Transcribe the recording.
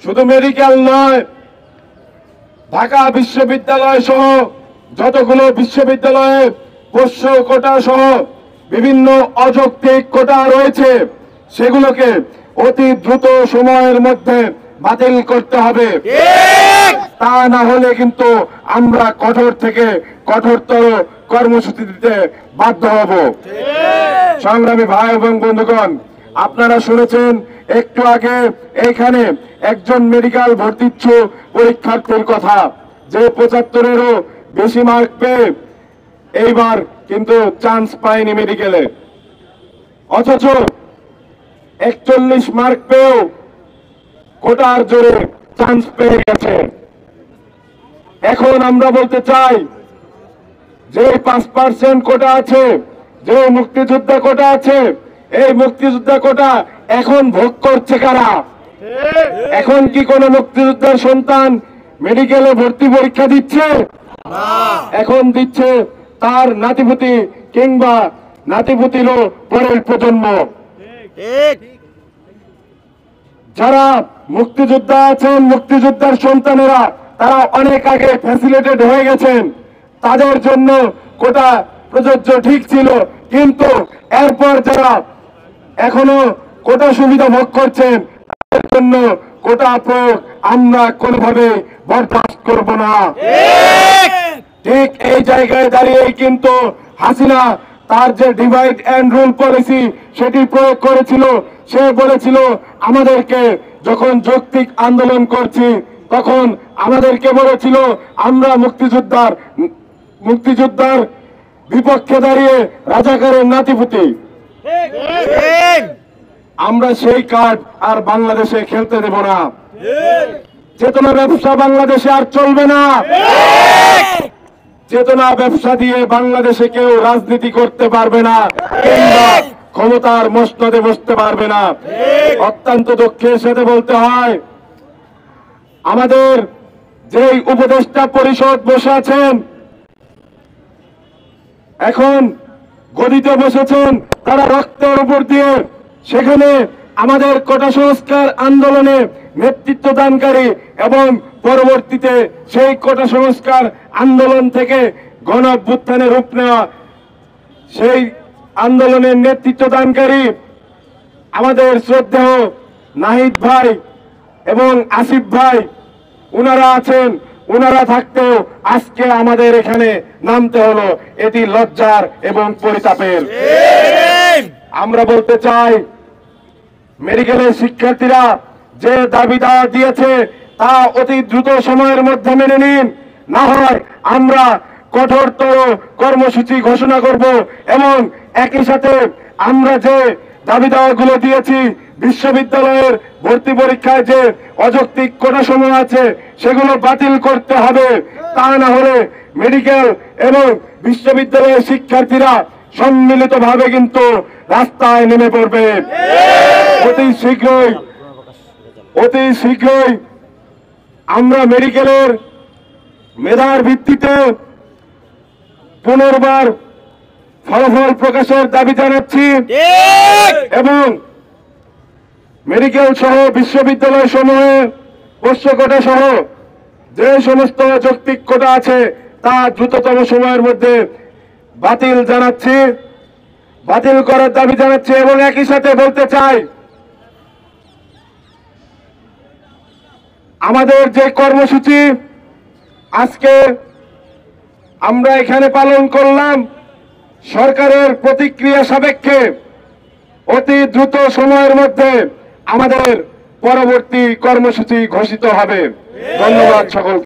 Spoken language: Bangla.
শুধু মেডিকেল নয়, ঢাকা বিশ্ববিদ্যালয় সহ যতগুলো বিশ্ববিদ্যালয়ে পোষ্য কোটা সহ বিভিন্ন অযৌক্তিক কোটা রয়েছে সেগুলোকে অতি দ্রুত সময়ের মধ্যে বাতিল করতে হবে। তা না হলে কিন্তু আমরা কঠোর থেকে কঠোরতর কর্মসূচি দিতে বাধ্য হব। সংগ্রামী ভাই এবং বন্ধুগণ, আপনারা শুনেছেন একটু আগে এখানে একজন মেডিকেল ভর্তি ইচ্ছুক পরীক্ষার্থীর কথা, যে 75-এরও বেশি মার্ক পেয়ে এইবার কিন্তু চান্স পায়নি মেডিকেলে, অথচ 41 মার্ক পেয়েও কোটার জোরে চান্স পেয়ে গেছে। এখন আমরা বলতে চাই, যে 5% কোটা আছে, যে মুক্তিযোদ্ধা কোটা আছে, এই মুক্তিযোদ্ধা কোটা এখন ভোগ করছে কারা? এখন কি কোন মুক্তিযোদ্ধার সন্তান মেডিকেলে ভর্তি পরীক্ষা দিচ্ছে? এখন দিচ্ছে তার নাতিপুতি কিংবা নাতিপুতিরও পরের প্রজন্ম। যারা মুক্তিযোদ্ধা আছেন, মুক্তিযোদ্ধার সন্তানেরা, তারা অনেক আগে ফ্যাসিলিটেড হয়ে গেছেন, তাদের জন্য কোটা প্রযোজ্য ঠিক ছিল, কিন্তু এরপর যারা এখনো কোটা সুবিধা ভোগ করছেন তাদের জন্য কোটা প্রয়োগ আমরা কোনোভাবে বরদাস্ত করব না। ঠিক এই জায়গায় দাঁড়িয়েই কিন্তু হাসিনা তার যে ডিভাইড এন্ড রুল পলিসি সেটি প্রয়োগ করেছিল। সে বলেছিল, আমাদেরকে যখন যৌক্তিক আন্দোলন করছি তখন আমাদেরকে বলেছিল আমরা মুক্তিযোদ্ধার বিপক্ষে দাঁড়িয়ে রাজাকারের নাতিপুতি। আমরা সেই কার্ড আর বাংলাদেশে খেলতে দেব না। চেতনা ব্যবসা বাংলাদেশে আর চলবে না। চেতনা ব্যবসা দিয়ে বাংলাদেশে কেউ রাজনীতি করতে পারবে না কিংবা ক্ষমতার মসনদে বসতে পারবে না। অত্যন্ত দুঃখের সাথে বলতে হয়, আমাদের যেই উপদেষ্টা পরিষদ বসে আছেন, এখন গদিতে বসেছেন তারা রক্তের উপর দিয়ে, সেখানে আমাদের কোটা সংস্কার আন্দোলনে নেতৃত্ব দানকারী এবং পরবর্তীতে সেই কোটা সংস্কার আন্দোলন থেকে গণ অভ্যুত্থানে রূপ নেওয়া সেই আন্দোলনের নেতৃত্ব দানকারী আমাদের শ্রদ্ধেয় নাহিদ ভাই এবং আসিফ ভাই, ওনারা আছেন। ওনারা থাকতেও আজকে আমাদের এখানে নামতে হলো, এটি লজ্জার এবং পরিতাপের। আমরা বলতে চাই, মেডিকেলের শিক্ষার্থীরা যে দাবি দাওয়া দিয়েছে তা অতি দ্রুত সময়ের মধ্যে মেনে নিন, না হয় আমরা কঠোরতর কর্মসূচি ঘোষণা করব এবং একই সাথে আমরা যে দাবি দাওয়াগুলো দিয়েছি, বিশ্ববিদ্যালয়ের ভর্তি পরীক্ষায় যে অযৌক্তিক কোটা সমূহ আছে সেগুলো বাতিল করতে হবে। তা না হলে মেডিকেল এবং বিশ্ববিদ্যালয়ের শিক্ষার্থীরা সম্মিলিতভাবে কিন্তু রাস্তায় নেমে পড়বে। অতি শীঘ্রই আমরা মেডিকেলের মেধার ভিত্তিতে পুনর্বার ফলাফল প্রকাশের দাবি জানাচ্ছি এবং মেডিকেল সহ বিশ্ববিদ্যালয় সমূহে পোষ্য কোটা সহ যে সমস্ত যৌক্তিক কোটা আছে তা দ্রুততম সময়ের মধ্যে বাতিল করার দাবি জানাচ্ছি। এবং একই সাথে বলতে চাই, আমাদের যে কর্মসূচি আজকে আমরা এখানে পালন করলাম, সরকারের প্রতিক্রিয়া সাপেক্ষে অতি দ্রুত সময়ের মধ্যে আমাদের পরবর্তী কর্মসূচি ঘোষিত হবে। ধন্যবাদ সকলকে।